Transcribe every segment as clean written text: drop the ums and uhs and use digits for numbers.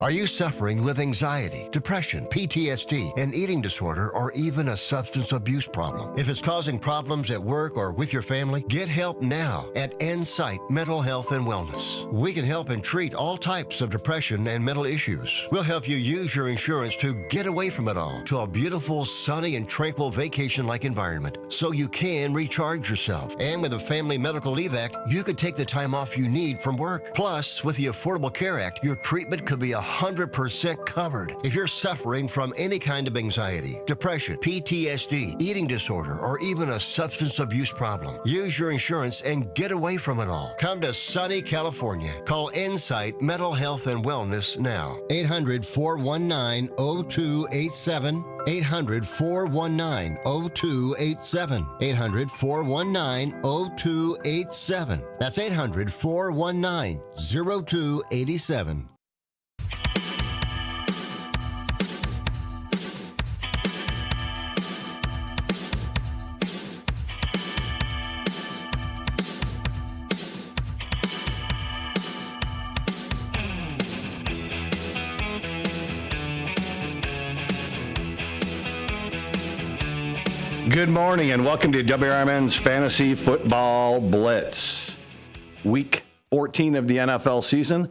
Are you suffering with anxiety, depression, PTSD, an eating disorder, or even a substance abuse problem? If it's causing problems at work or with your family, get help now at Insight Mental Health and Wellness. We can help and treat all types of depression and mental issues. We'll help you use your insurance to get away from it all to a beautiful, sunny, and tranquil vacation-like environment so you can recharge yourself. And with the Family Medical Leave Act, you could take the time off you need from work. Plus, with the Affordable Care Act, your treatment could be 100% covered. If you're suffering from any kind of anxiety, depression, PTSD, eating disorder, or even a substance abuse problem, use your insurance and get away from it all. Come to sunny California. Call Insight Mental Health and Wellness now. 800-419-0287. 800-419-0287. 800-419-0287. That's 800-419-0287. Good morning and welcome to WRMN's Fantasy Football Blitz. Week 14 of the NFL season.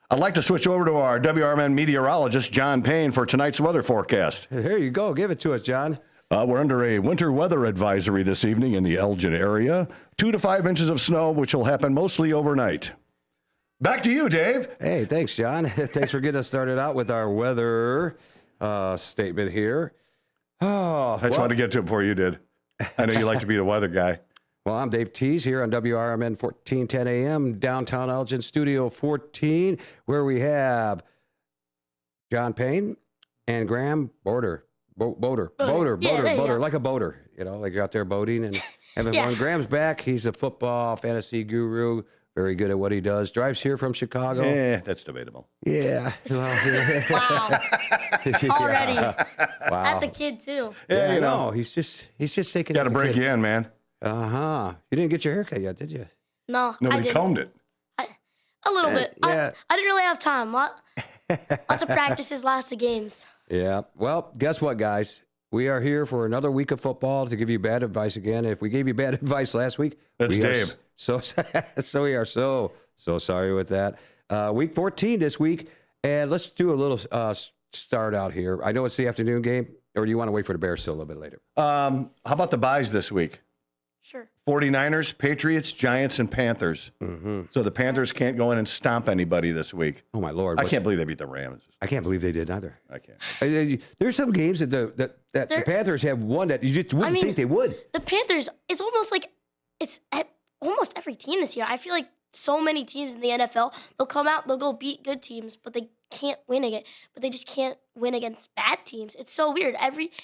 I'd like to switch over to our WRMN meteorologist, John Payne, for tonight's weather forecast. Here you go. Give it to us, John. We're under a winter weather advisory this evening in the Elgin area. 2 to 5 inches of snow, which will happen mostly overnight. Back to you, Dave. Hey, thanks, John. Thanks for getting us started out with our weather statement here. I just wanted to get to it before you did. I know you like to be the weather guy. Well, I'm Dave Tease here on WRMN 1410 AM, downtown Elgin, Studio 14, where we have John Payne and Graham Boater, like a boater, you know, like you're out there boating and having fun. Graham's back. He's a football fantasy guru. Very good at what he does. Drives here from Chicago. Yeah, that's debatable. Yeah. Well, Wow. Already. Wow. At the kid, too. Yeah, you know. He's just taking. Got to break you in, man. You didn't get your haircut yet, did you? No, I Nobody didn't. combed it. A little bit. yeah. I didn't really have time. Lots of practices, lots of games. Yeah. Well, guess what, guys? We are here for another week of football to give you bad advice again. If we gave you bad advice last week, that's Dave. So we are so sorry with that. Week 14 this week, and let's do a little start out here. I know it's the afternoon game, or do you want to wait for the Bears still a little bit later? How about the buys this week? Sure. 49ers, Patriots, Giants, and Panthers. Mm-hmm. So the Panthers can't go in and stomp anybody this week. Oh, my Lord. I can't believe they beat the Rams. I can't believe they did either. I can't. There's some games that the Panthers have won that you just wouldn't think they would. The Panthers, it's almost like it's at almost every team this year. I feel like so many teams in the NFL, they'll come out, they'll go beat good teams, but they can't win again. But they just can't win against bad teams. It's so weird.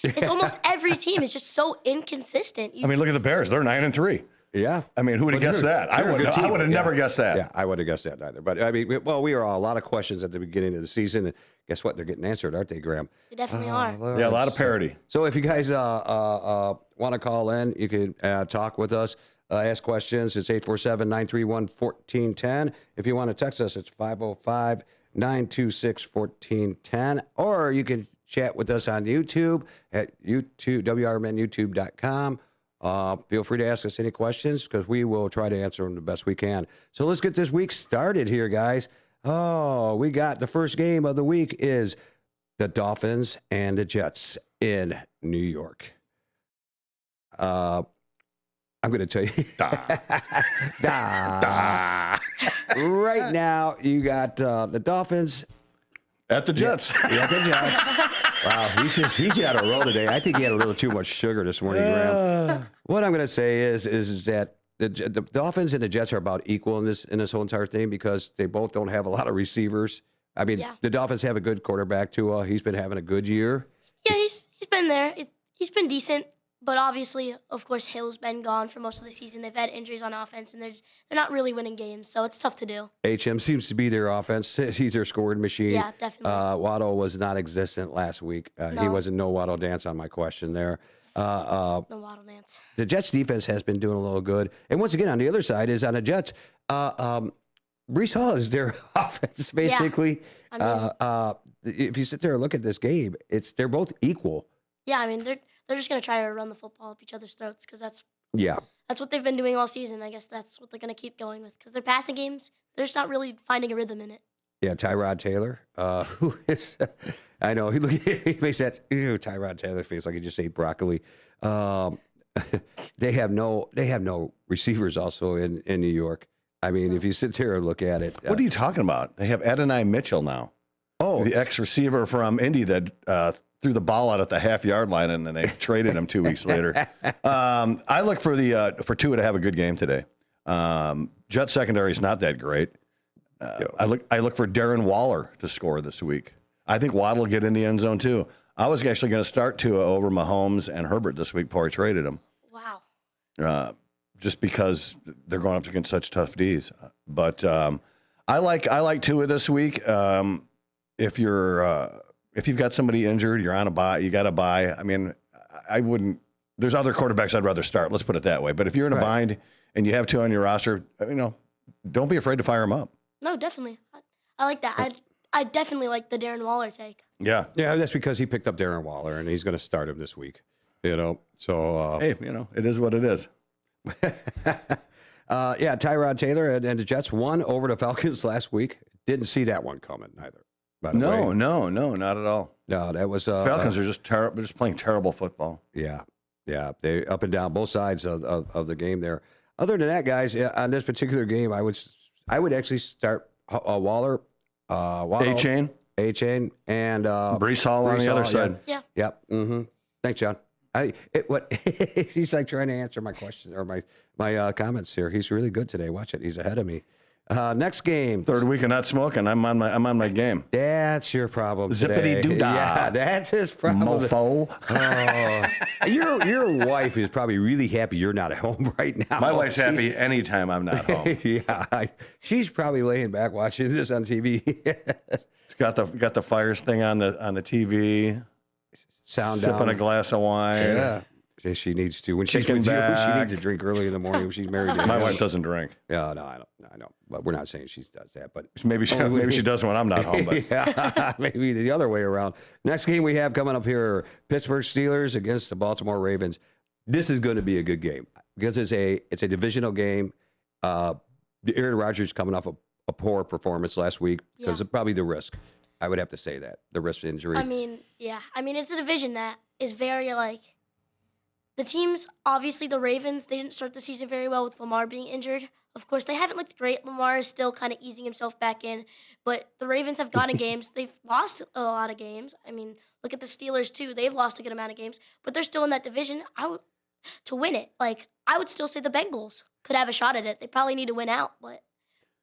It's almost every team is just so inconsistent. I mean, look at the Bears. They're 9-3. Yeah. I mean, who would have guessed that? I would have never guessed that. Yeah, I would have guessed that either. But, I mean, we are a lot of questions at the beginning of the season. And guess what? They're getting answered, aren't they, Graham? They definitely are. Lord. Yeah, a lot of parity. So if you guys want to call in, you can talk with us, ask questions. It's 847-931-1410. If you want to text us, it's 505-926-1410. Or you can chat with us on YouTube at WRMNYouTube.com. Feel free to ask us any questions because we will try to answer them the best we can. So let's get this week started here, guys. Oh, we got the first game of the week is the Dolphins and the Jets in New York. I'm going to tell you. Right now, you got the Dolphins. At the Jets. Yeah, at the Jets. Wow, he's had a roll today. I think he had a little too much sugar this morning, Graham. What I'm going to say is that the Dolphins and the Jets are about equal in this whole entire thing because they both don't have a lot of receivers. I mean, the Dolphins have a good quarterback, Tua. He's been having a good year. Yeah, he's been there. He's been decent. But obviously, of course, Hill's been gone for most of the season. They've had injuries on offense, and they're not really winning games, so it's tough to do. HM seems to be their offense. He's their scoring machine. Yeah, definitely. Waddle was non-existent last week. No. He wasn't no Waddle dance on my question there. No Waddle dance. The Jets defense has been doing a little good. And once again, on the other side is on the Jets, Brees Hall is their offense, basically. I mean, If you sit there and look at this game, they're both equal. yeah, I mean, they're just gonna try to run the football up each other's throats because that's Yeah. what they've been doing all season. I guess that's what they're gonna keep going with because their passing games, they're just not really finding a rhythm in it. Yeah, Tyrod Taylor, who is, I know, he makes that, Tyrod Taylor face like he just ate broccoli. They have no receivers also in New York. I mean, if you sit there and look at it. What are you talking about? They have Adonai Mitchell now. Oh, The ex-receiver from Indy that threw the ball out at the half-yard line, and then they traded him 2 weeks later. I look for for Tua to have a good game today. Jet secondary is not that great. I look for Darren Waller to score this week. I think Waddle will get in the end zone too. I was actually going to start Tua over Mahomes and Herbert this week before I traded him. Wow. Just because they're going up against such tough Ds. But I like Tua this week. If you've got somebody injured, you're on a bye, you got a bye. I mean, I wouldn't. There's other quarterbacks I'd rather start. Let's put it that way. But if you're in a bind and you have Tua on your roster, don't be afraid to fire him up. No, definitely. I like that. I definitely like the Darren Waller take. Yeah. yeah, that's because he picked up Darren Waller, and he's going to start him this week. So Hey, it is what it is. yeah, Tyrod Taylor and the Jets won over the Falcons last week. Didn't see that one coming either. By the way. No, not at all. No, that was Falcons are just terrible. They're just playing terrible football. Yeah, they up and down both sides of the game there. Other than that, guys, on this particular game, I would actually start Waller, A-Chain, and Brees Hall on the other side. Yeah. Yep. Mm-hmm. Thanks, John. He's like trying to answer my questions or my comments here. He's really good today. Watch it. He's ahead of me. Next game. Third week of not smoking. I'm on my game. That's your problem. Zippity doo dah. Yeah, that's his problem. Mofo. Your wife is probably really happy you're not at home right now. My wife's happy anytime I'm not home. Yeah, she's probably laying back watching this on TV. It's got the fires thing on the TV. Sound sipping down. a glass of wine. Yeah. She needs to. When she's Kicking with you, back. she needs a drink early in the morning when she's married. My wife doesn't drink. Yeah, no, I know. But we're not saying she does that. But Maybe she does when I'm not home. But yeah, maybe the other way around. Next game we have coming up here: Pittsburgh Steelers against the Baltimore Ravens. This is going to be a good game because it's a divisional game. Aaron Rodgers coming off a poor performance last week because of probably the risk. I would have to say that the risk injury. I mean, yeah. I mean, it's a division that is very the teams, obviously the Ravens, they didn't start the season very well with Lamar being injured. Of course, they haven't looked great. Lamar is still kind of easing himself back in. But the Ravens have gotten games. They've lost a lot of games. I mean, look at the Steelers, too. They've lost a good amount of games. But they're still in that division to win it. I would still say the Bengals could have a shot at it. They probably need to win out. But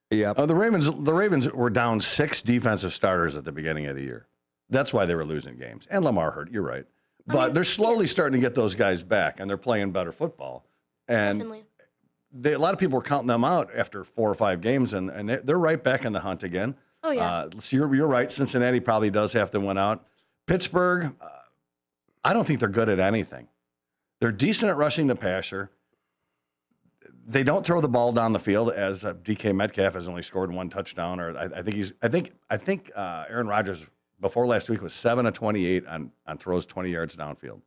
yeah. The Ravens were down 6 defensive starters at the beginning of the year. That's why they were losing games. And Lamar hurt. You're right. But they're slowly starting to get those guys back, and they're playing better football. And definitely. A lot of people were counting them out after 4 or 5 games, and they're right back in the hunt again. Oh, yeah. So you're right. Cincinnati probably does have to win out. Pittsburgh, I don't think they're good at anything. They're decent at rushing the passer. They don't throw the ball down the field, as DK Metcalf has only scored 1 touchdown. Or I think Aaron Rodgers before last week was 7 of 28 on throws 20 yards downfield.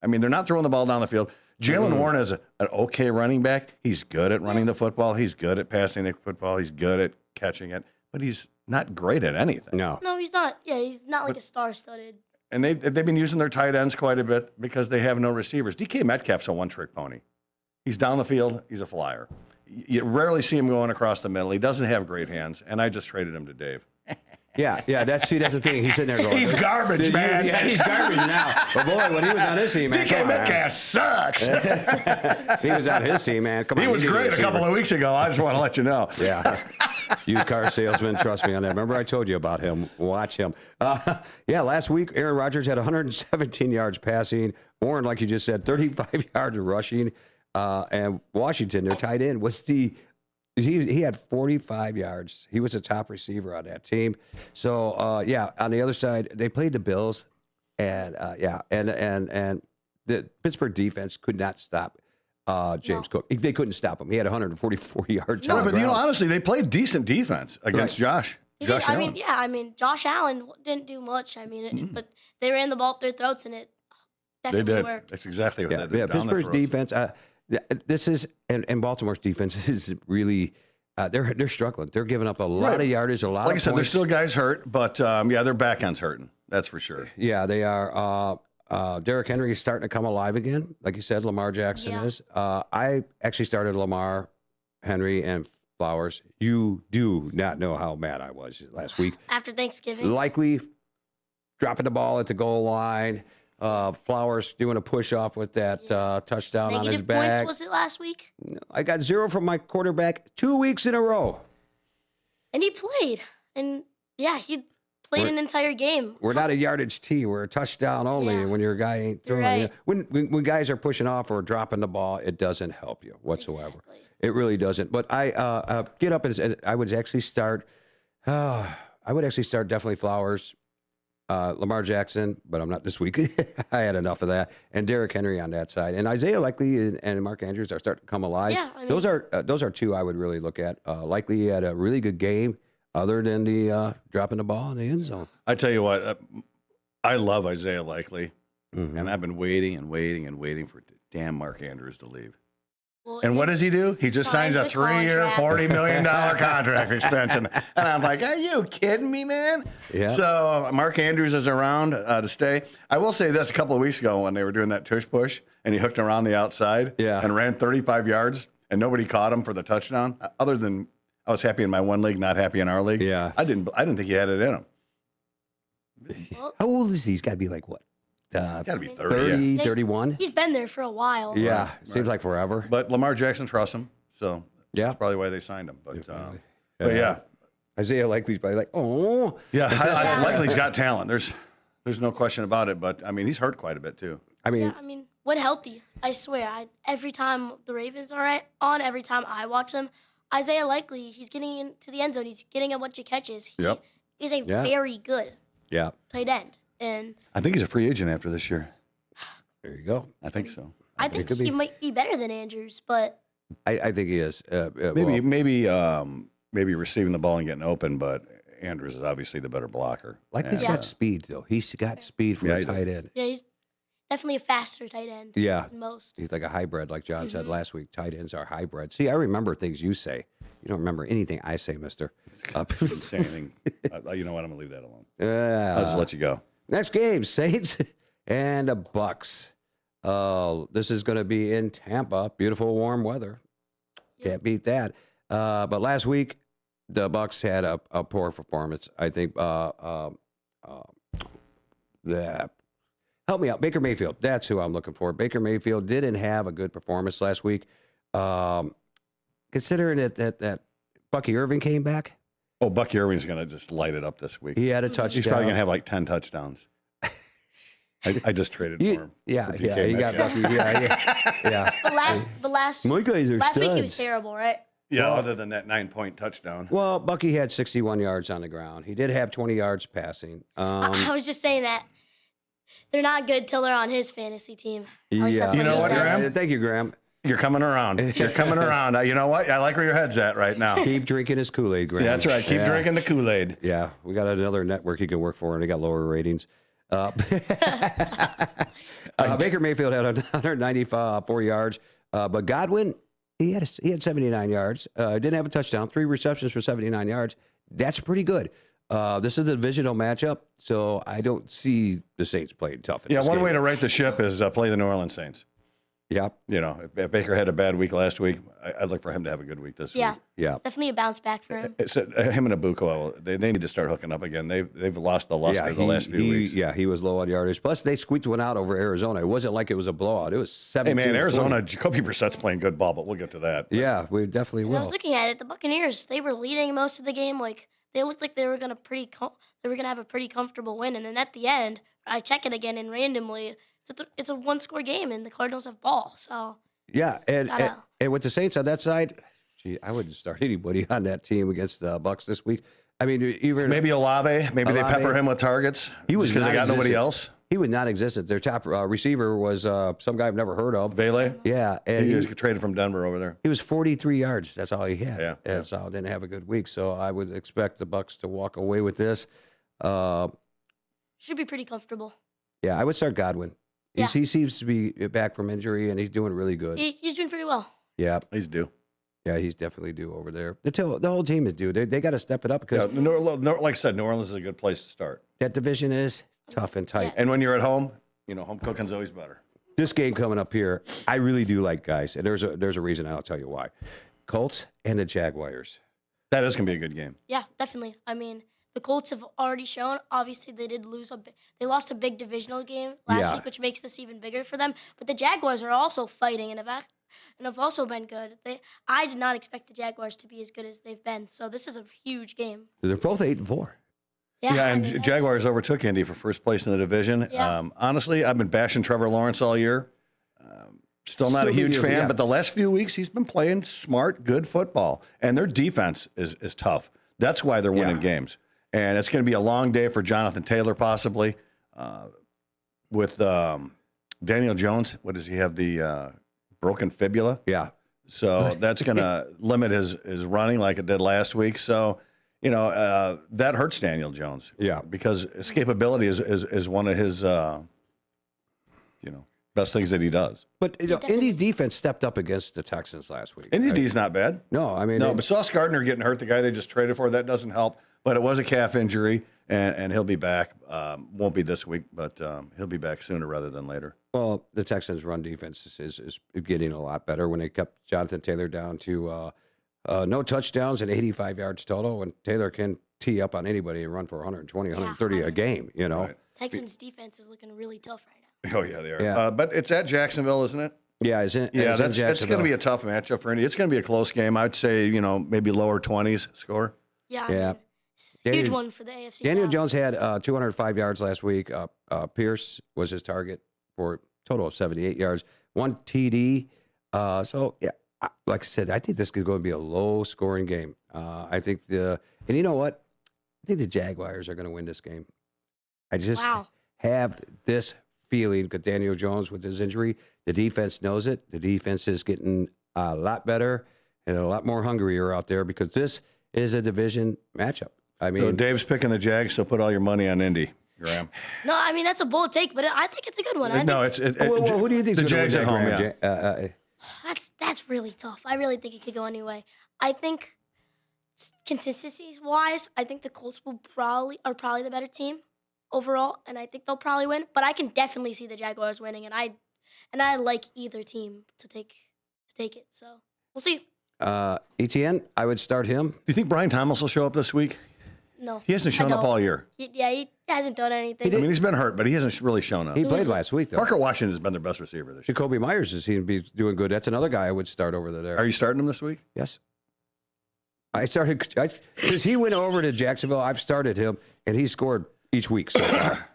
I mean, they're not throwing the ball down the field. Jalen Warren is an okay running back. He's good at running the football. He's good at passing the football. He's good at catching it, but he's not great at anything. No, No, he's not. Yeah, he's not like a star-studded. And they've been using their tight ends quite a bit because they have no receivers. DK Metcalf's a one-trick pony. He's down the field. He's a flyer. You rarely see him going across the middle. He doesn't have great hands, and I just traded him to Dave. yeah. That's the thing. He's sitting there going, He's garbage, man. Yeah, he's garbage now. But boy, when he was on his team, man, DK Metcalf sucks. he was on his team, man. Come on, He was great a couple of weeks ago. I just want to let you know. Yeah. Used car salesman, trust me on that. Remember I told you about him. Watch him. Last week, Aaron Rodgers had 117 yards passing. Warren, like you just said, 35 yards rushing. And Washington, their tight end, he had 45 yards. He was a top receiver on that team. So, on the other side, they played the Bills. And the Pittsburgh defense could not stop James Cook. They couldn't stop him. He had 144 yards. No, on the but ground. honestly, they played decent defense against Josh. He Josh did, Allen. I mean, Josh Allen didn't do much. I mean, but they ran the ball up their throats, and it They definitely did. worked. That's exactly what Yeah, they did. Down their Pittsburgh's throats. defense. This is and Baltimore's defense is really they're struggling. They're giving up a lot of yardage, a lot. Like I of said, points. there's still guys hurt, but yeah, their back end's hurting. That's for sure. Yeah, they are. Derrick Henry is starting to come alive again. Like you said, Lamar Jackson is. I actually started Lamar, Henry, and Flowers. You do not know how mad I was last week. After Thanksgiving. Likely dropping the ball at the goal line. Flowers doing a push off with that touchdown on his Negative back. points, was it last week? I got 0 from my quarterback 2 weeks in a row. And he played. And yeah, he played an entire game. We're not a yardage team. We're a touchdown only. Yeah. And when your guy ain't throwing, Right. when guys are pushing off or dropping the ball, it doesn't help you whatsoever. Exactly. It really doesn't. But I get up and I would actually start. I would actually start definitely Flowers, Lamar Jackson, but I'm not this week. I had enough of that, and Derrick Henry on that side, and Isaiah Likely and Mark Andrews are starting to come alive. Yeah, I mean, those are two I would really look at. Likely had a really good game, other than the dropping the ball in the end zone. I tell you what, I love Isaiah Likely, Mhm. and I've been waiting and waiting and waiting for damn Mark Andrews to leave. well, And what does he do? He just signs a Signs a 3-year, contract. $40 million contract extension. And I'm like, are you kidding me, man? Yeah. So Mark Andrews is around to stay. I will say this, a couple of weeks ago when they were doing that tush push and he hooked around the outside and ran 35 yards and nobody caught him for the touchdown. Other than I was happy in my one league, not happy in our league. Yeah. I didn't think he had it in him. Well, How old is he? He's got to be like what? Got to be 30. 30, Yeah. 31? he's been there for a while. Yeah. Seems like forever. But Lamar Jackson trusts him. So Yeah. that's probably why they signed him. But Yeah. yeah. Isaiah Likely's probably like, oh. Yeah, I likely he's got talent. There's no question about it. But I mean, he's hurt quite a bit too. I mean, Yeah, I mean, when healthy, I swear, every time the Ravens are on, every time I watch them, Isaiah Likely, he's getting into the end zone. He's getting a bunch of catches. He Yep. is a very good yeah. tight end. And I think he's a free agent after this year. There you go. I think so. I think could he be. might be better than Andrews, but I think he is. Maybe receiving the ball and getting open, but Andrews is obviously the better blocker. Likely's And, got speed, though. He's got speed for Yeah, a he does. tight end. yeah, he's definitely a faster tight end Yeah. than most. He's like a hybrid, like John said last week. Tight ends are hybrid. See, I remember things you say. You don't remember anything I say, mister. didn't say anything. You know what? I'm gonna leave that alone. I'll just let you go. Next game, Saints and the Bucks. This is going to be in Tampa. Beautiful, warm weather. Can't beat that. But last week, the Bucks had a poor performance. I think. Help me out, Baker Mayfield. That's who I'm looking for. Baker Mayfield didn't have a good performance last week. Considering that Bucky Irving came back, Oh, Bucky Irving's gonna just light it up this week. he had a touchdown. He's probably gonna have like 10 touchdowns. I just traded for him. Yeah, for yeah, DK he got Metcalf. Bucky. Yeah. But last My guys are week he was studs. terrible, right? Yeah, other than that 9-point touchdown. Well, Bucky had 61 yards on the ground. He did have 20 yards passing. I was just saying that they're not good till they're on his fantasy team. At least that's You know he what, says. Graham? Thank you, Graham. You're coming around. You're coming around. You know what? I like where your head's at right now. Keep drinking his Kool-Aid, Graham. Yeah, that's right. Keep drinking the Kool-Aid. Yeah, we got another network he can work for, and they got lower ratings. Baker Mayfield had 194 yards, but Godwin, he had 79 yards. Didn't have a touchdown, 3 receptions for 79 yards. That's pretty good. This is a divisional matchup, so I don't see the Saints playing tough. In Yeah, this one game. way to right the ship is play the New Orleans Saints. Yep. You know, if Baker had a bad week last week, I'd look for him to have a good week this Yeah, week. Yeah. definitely a bounce back for him. It's, him and Abuko, they need to start hooking up again. They've lost the luster the last few weeks. Yeah, he was low on yardage. Plus, they squeaked one out over Arizona. It wasn't like it was a blowout. It was 17. Hey, man, Arizona, Jacoby Brissett's playing good ball, but we'll get to that. Yeah, we definitely And I will. was looking at it. The Buccaneers, they were leading most of the game. Like they looked like they were gonna have a pretty comfortable win. And then at the end, I check it again, and randomly, it's a one-score game, and the Cardinals have ball. So Yeah, and Gotta- with the Saints on that side, gee, I wouldn't start anybody on that team against the Bucks this week. I mean, even Maybe Olave. Maybe they Olave. pepper him with targets. He was because they got nobody non-existent. else. he was non-existent. Their top receiver was some guy I've never heard of. Vele? Yeah, and He was traded from Denver over there. he was 43 yards. That's all he had. Yeah, And so didn't have a good week. So I would expect the Bucs to walk away with this. Should be pretty comfortable. Yeah, I would start Godwin. Yeah. He seems to be back from injury, and he's doing really good. He's doing pretty well. Yeah, He's due. yeah, he's definitely due over there. The whole team is due. They got to step it up because Yeah, like I said, New Orleans is a good place to start. that division is tough and tight. And when you're at home, home cooking's always better. This game coming up here, I really do like, guys, and there's a reason, and I'll tell you why. Colts and the Jaguars. That is going to be a good game. Yeah, definitely. I mean, the Colts have already shown. Obviously, they did lose they lost a big divisional game last week, which makes this even bigger for them. But the Jaguars are also fighting and have also been good. I did not expect the Jaguars to be as good as they've been. So this is a huge game. They're both 8-4. Yeah, Yeah, I and mean, that's- Jaguars overtook Indy for first place in the division. Yeah. Honestly, I've been bashing Trevor Lawrence all year. Still not a Still huge do, fan, yeah. but the last few weeks he's been playing smart, good football. And their defense is tough. That's why they're winning games. And it's going to be a long day for Jonathan Taylor possibly. With Daniel Jones, what does he have, the broken fibula? Yeah. So that's going to limit his running like it did last week. So, that hurts Daniel Jones. Yeah. Because escapability is one of his, best things that he does. But Indy's defense stepped up against the Texans last week. Indy's D's not bad. No, I mean, No, but Sauce Gardner getting hurt, the guy they just traded for, that doesn't help. But it was a calf injury, and he'll be back. Won't be this week, but he'll be back sooner rather than later. well, the Texans' run defense is getting a lot better when they kept Jonathan Taylor down to no touchdowns and 85 yards total, and Taylor can tee up on anybody and run for 120, 130 a game, Right. Texans defense is looking really tough right now. Oh, yeah, they are. Yeah. But it's at Jacksonville, isn't it? Yeah, That's going to be a tough matchup for Indy. It's going to be a close game. I'd say, maybe lower 20s score. Yeah, Yeah. Huge Daniel- one for the AFC. Daniel South. Jones had 205 yards last week. Pierce was his target for a total of 78 yards, 1 TD. So, yeah, like I said, I think this is going to be a low-scoring game. I think and you know what? I think the Jaguars are going to win this game. I just Wow. have this feeling because Daniel Jones with his injury, the defense knows it. The defense is getting a lot better and a lot more hungrier out there because this is a division matchup. I mean, So Dave's picking the Jags, so put all your money on Indy, Graham. No, I mean that's a bold take, but I think it's a good one. I No, think well, who do you think the Jags at home? Yeah. that's really tough. I really think it could go anyway. I think consistency wise, I think the Colts are probably the better team overall, and I think they'll probably win. But I can definitely see the Jaguars winning, and I like either team to take it. So we'll see. ETN, I would start him. Do you think Brian Thomas will show up this week? No, He hasn't shown I up don't. all year. He hasn't done anything. I mean, he's been hurt, but he hasn't really shown up. He played last week, though. Parker Washington has been their best receiver this year. Jacoby Myers is seems to be doing good. That's another guy I would start over there. Are you starting him this week? Yes. I started because he went over to Jacksonville. I've started him, and he scored each week so far.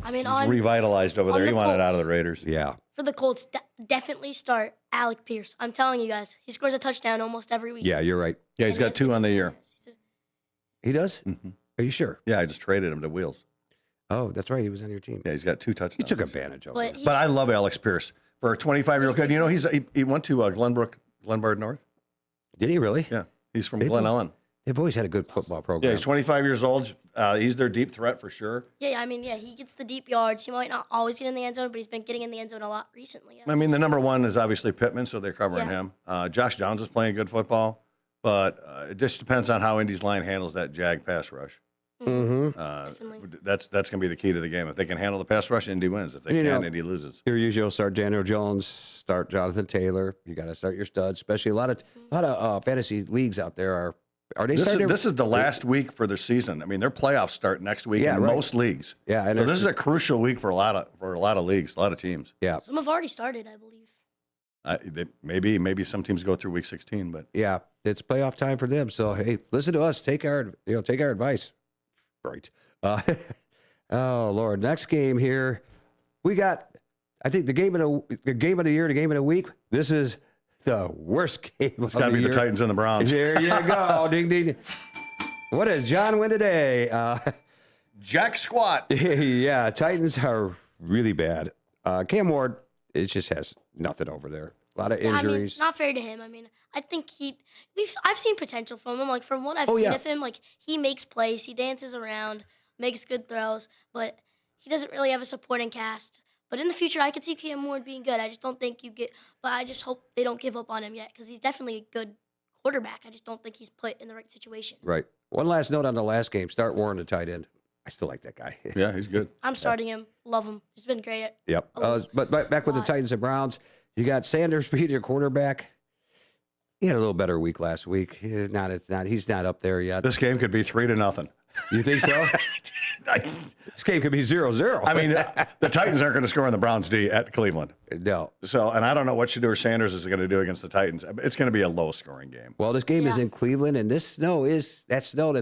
I mean, He's revitalized over on there. He the wanted out of Colts. the Raiders. Yeah. for the Colts, definitely start Alec Pierce. I'm telling you guys, he scores a touchdown almost every week. Yeah, you're right. Yeah, he's got 2 on the year. He does? Mhm. Are you sure? Yeah, I just traded him to Wheels. Oh, that's right. He was on your team. Yeah, he's got 2 touchdowns. He took advantage of But it. he's, But I love Alex Pierce for a 25-year-old kid. You know, he went to Glenbard North. Did he really? Yeah, he's from They Glen do. Ellen. They've always had a good football Yeah, program. he's 25 years old. He's their deep threat for sure. yeah, I mean, yeah, he gets the deep yards. He might not always get in the end zone, but he's been getting in the end zone a lot recently. I mean, the number 1 is obviously Pittman, so they're covering Yeah. him. Josh Downs is playing good football, but it just depends on how Indy's line handles that Jag pass rush. Mm-hmm. Definitely. That's going to be the key to the game. If they can handle the pass rush, Indy wins. If they You can't, know- Indy loses. Your usual start Daniel Jones, start Jonathan Taylor. You got to start your studs, especially a lot of fantasy leags out there are they starting? This is the last week for their season. I mean, their playoffs start next week in right. most leagues. Yeah, and So there's- this is a crucial week for a lot of leagues, a lot of teams. Yeah, Some have already started, I believe. Maybe some teams go through week 16, but yeah, it's playoff time for them. So hey, listen to us. Take our advice. Right. Oh Lord, next game here, we got. I think the game of the year, the game of the week. This is the worst game of it's got to be year. the Titans and the Browns. There you go. Ding ding. What does John win today? Jack Squat. Yeah, Titans are really bad. Cam Ward, it just has nothing over there. A lot of injuries. Not fair to him. I think I've seen potential from him. Like from what I've seen of him, like he makes plays, he dances around, makes good throws, but he doesn't really have a supporting cast. But in the future, I could see Cam Ward being good. I just don't think but I just hope they don't give up on him yet because he's definitely a good quarterback. I just don't think he's put in the right situation. Right. One last note on the last game. Start Warren, the tight end. I still like that guy. Yeah, he's good. I'm starting him. Love him. He's been great. Yep. But back with the Titans and Browns, you got Sanders being your quarterback. He had a little better week last week. He's not up there yet. This game could be 3-0. You think so? This game could be 0-0. I mean, the Titans aren't going to score on the Browns D at Cleveland. No. So, and I don't know what Shedeur Sanders is going to do against the Titans. It's going to be a low-scoring game. Well, this game is in Cleveland, and this snow that's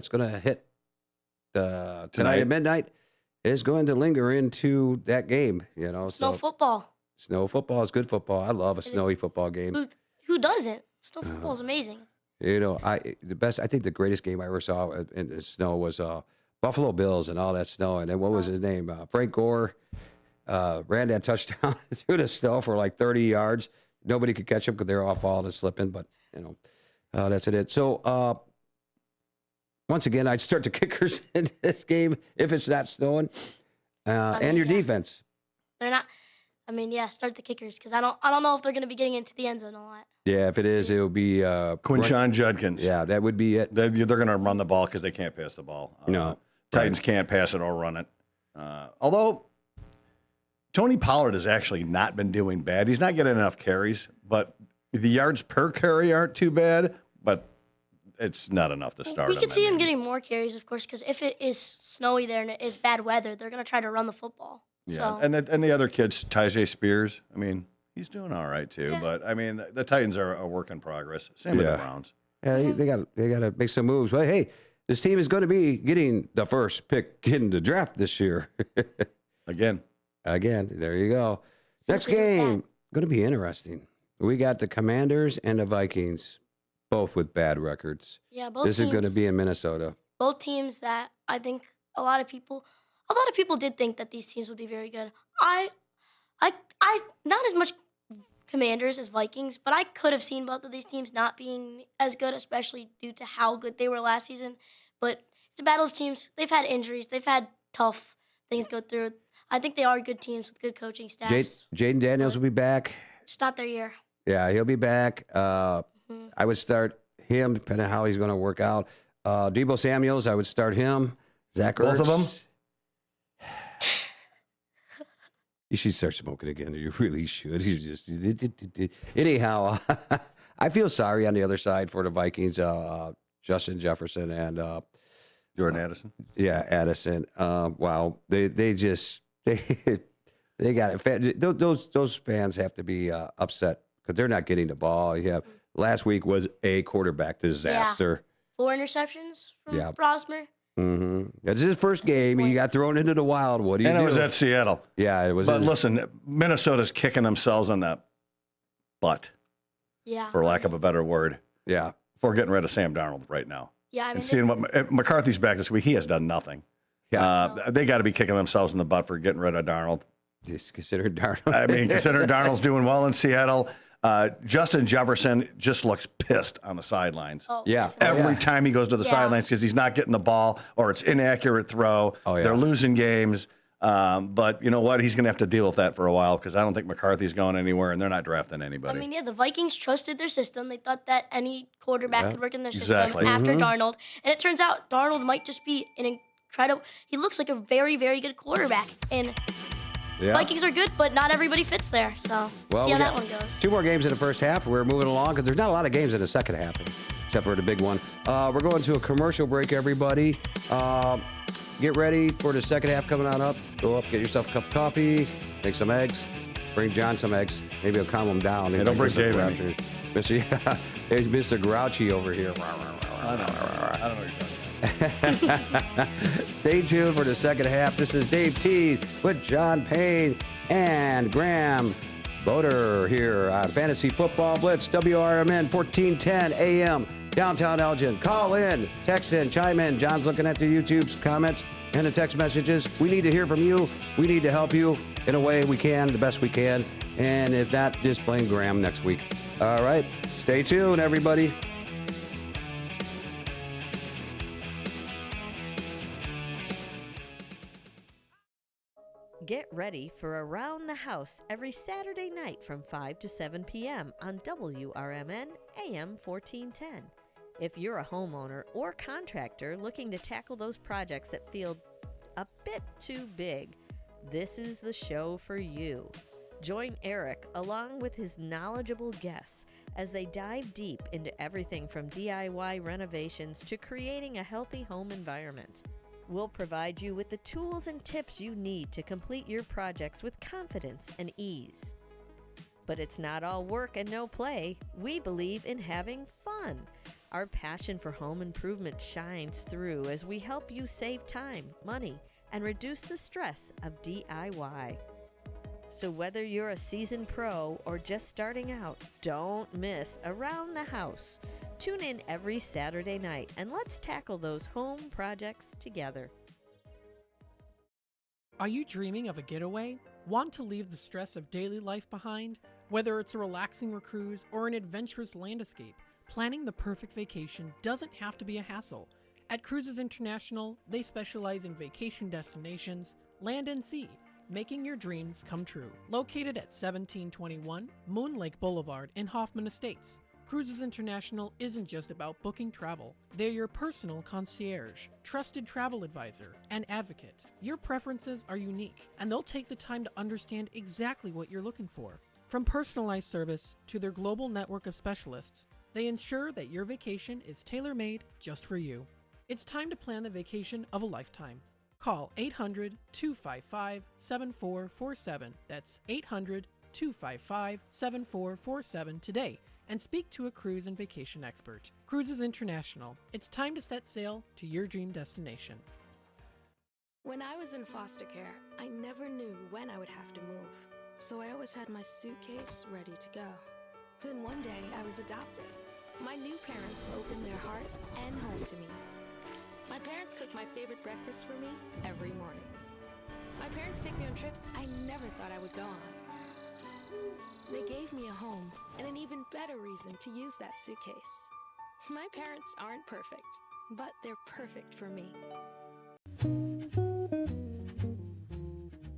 going to hit tonight at midnight is going to linger into that game. Snow football. Snow football is good football. I love a snowy football game. Who doesn't? Snow football is amazing. I think the greatest game I ever saw in the snow was Buffalo Bills and all that snow. And then what was his name? Frank Gore ran that touchdown through the snow for like 30 yards. Nobody could catch him because they were all falling and slipping. But that's it. So once again, I'd start the kickers in this game if it's not snowing, and your defense. They're not. Start the kickers because I don't know if they're going to be getting into the end zone a lot. Yeah, if it is, it'll be Quinshon Judkins. Yeah, that would be it. They're going to run the ball because they can't pass the ball. Titans can't pass it or run it. Although Tony Pollard has actually not been doing bad. He's not getting enough carries, but the yards per carry aren't too bad. But it's not enough to start. We could see him getting more carries, of course, because if it is snowy there and it is bad weather, they're going to try to run the football. Yeah, so. and the other kids, Tyjae Spears. He's doing all right too. Yeah. But the Titans are a work in progress. Same with the Browns. Yeah, they got to make some moves. But hey, this team is going to be getting the first pick in the draft this year. Again, there you go. Next game going to be interesting. We got the Commanders and the Vikings, both with bad records. Yeah, both. This is going to be in Minnesota. Both teams that I think a lot of people did think that these teams would be very good. I not as much Commanders as Vikings, but I could have seen both of these teams not being as good, especially due to how good they were last season. But it's a battle of teams. They've had injuries. They've had tough things go through. I think they are good teams with good coaching staffs. Jaden Daniels will be back. It's not their year. Yeah, he'll be back. I would start him, depending on how he's going to work out. Deebo Samuels, I would start him. Zach Ertz. Both of them? You should start smoking again. You really should. You just anyhow. I feel sorry on the other side for the Vikings. Justin Jefferson and Jordan Addison. Yeah, Addison. Wow, they got it. Those fans have to be upset because they're not getting the ball. Yeah, last week was a quarterback disaster. Yeah. 4 interceptions from Brosmer. Mm-hmm. That's his first game. He got thrown into the wild. What do you do? And it was at Seattle. Yeah, it was. But listen, Minnesota's kicking themselves on the butt. Yeah. For lack of a better word. Yeah. For getting rid of Sam Darnold right now. Yeah, and seeing what McCarthy's back this week, he has done nothing. Yeah. They got to be kicking themselves in the butt for getting rid of Darnold. Just consider Darnold. Consider Darnold's doing well in Seattle. Justin Jefferson just looks pissed on the sidelines. Oh, yeah. Every time he goes to the sidelines because he's not getting the ball or it's inaccurate throw. Oh, yeah. They're losing games. But you know what? He's going to have to deal with that for a while because I don't think McCarthy's going anywhere and they're not drafting anybody. The Vikings trusted their system. They thought that any quarterback could work in their system after Darnold. And it turns out Darnold might just be he looks like a very, very good quarterback. And Vikings are good, but not everybody fits there. So we'll see how that one goes. 2 more games in the first half. We're moving along because there's not a lot of games in the second half, except for the big one. We're going to a commercial break, everybody. Get ready for the second half coming on up. Go up, get yourself a cup of coffee, make some eggs. Bring John some eggs. Maybe he'll calm him down. Yeah, don't bring David. There's Mr. Grouchy over here. I don't know what you're talking. Stay tuned for the second half. This is Dave T with John Payne and Graham Boder here on Fantasy Football Blitz, WRMN 1410 AM, downtown Elgin. Call in, text in, chime in. John's looking at the YouTube's comments. and the text messages. We need to hear from you. We need to help you in a way we can, the best we can. And if not, just blame Graham next week. All right. Stay tuned, everybody. Get ready for Around the House every Saturday night from 5 to 7 p.m. on WRMN AM 1410. If you're a homeowner or contractor looking to tackle those projects that feel a bit too big, this is the show for you. Join Eric along with his knowledgeable guests as they dive deep into everything from DIY renovations to creating a healthy home environment. We'll provide you with the tools and tips you need to complete your projects with confidence and ease. But it's not all work and no play. We believe in having fun. Our passion for home improvement shines through as we help you save time, money, and reduce the stress of DIY. So whether you're a seasoned pro or just starting out, don't miss Around the House. Tune in every Saturday night and let's tackle those home projects together. Are you dreaming of a getaway? Want to leave the stress of daily life behind? Whether it's a relaxing cruise or an adventurous land escape, planning the perfect vacation doesn't have to be a hassle. At Cruises International, they specialize in vacation destinations, land and sea, making your dreams come true. Located at 1721 Moon Lake Boulevard in Hoffman Estates, Cruises International isn't just about booking travel. They're your personal concierge, trusted travel advisor, and advocate. Your preferences are unique, and they'll take the time to understand exactly what you're looking for. From personalized service to their global network of specialists, they ensure that your vacation is tailor-made just for you. It's time to plan the vacation of a lifetime. Call 800-255-7447. That's 800-255-7447 today and speak to a cruise and vacation expert. Cruises International. It's time to set sail to your dream destination. When I was in foster care, I never knew when I would have to move, so I always had my suitcase ready to go. Then one day, I was adopted. My new parents opened their hearts and home to me. My parents cook my favorite breakfast for me every morning. My parents take me on trips I never thought I would go on. They gave me a home and an even better reason to use that suitcase. My parents aren't perfect, but they're perfect for me.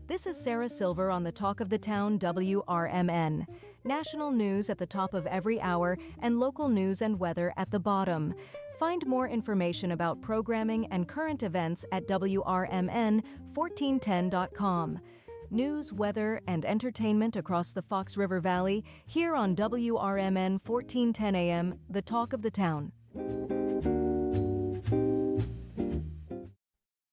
This is Sarah Silver on the Talk of the Town WRMN. National news at the top of every hour and local news and weather at the bottom. Find more information about programming and current events at WRMN1410.com. News, weather, and entertainment across the Fox River Valley here on WRMN 1410 AM, the Talk of the Town.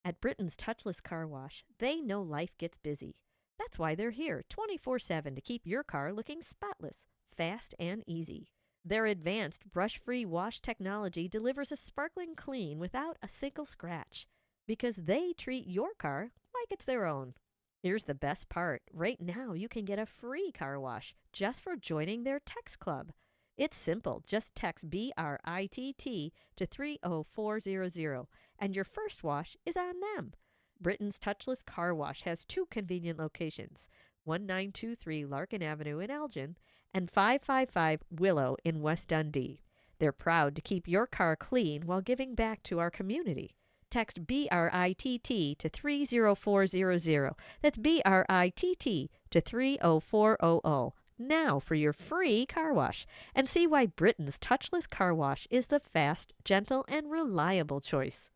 At Britain's Touchless Car Wash, they know life gets busy. That's why they're here 24/7 to keep your car looking spotless, fast, and easy. Their advanced brush-free wash technology delivers a sparkling clean without a single scratch, because they treat your car like it's their own. Here's the best part. Right now, you can get a free car wash just for joining their text club. It's simple. Just text BRITT to 30400, and your first wash is on them. Britain's Touchless Car Wash has two convenient locations, 1923 Larkin Avenue in Elgin and 555 Willow in West Dundee. They're proud to keep your car clean while giving back to our community. Text BRITT to 30400. That's BRITT to 30400. Now for your free car wash, and see why Britain's Touchless Car Wash is the fast, gentle, and reliable choice.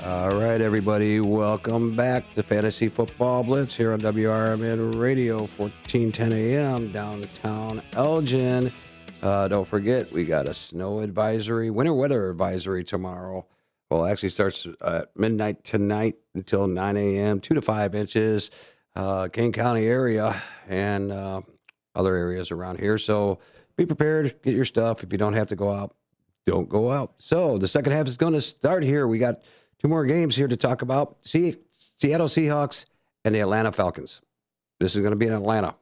All right, everybody, welcome back to Fantasy Football Blitz here on WRMN Radio, 1410 AM, downtown Elgin. Don't forget, we got a snow advisory, winter weather advisory tomorrow. Well, it actually starts at midnight tonight until 9 a.m., 2 to 5 inches, Kane County area and other areas around here. So be prepared. Get your stuff. If you don't have to go out, don't go out. So the second half is going to start here. We got 2 more games here to talk about. Seattle Seahawks and the Atlanta Falcons. This is going to be in Atlanta.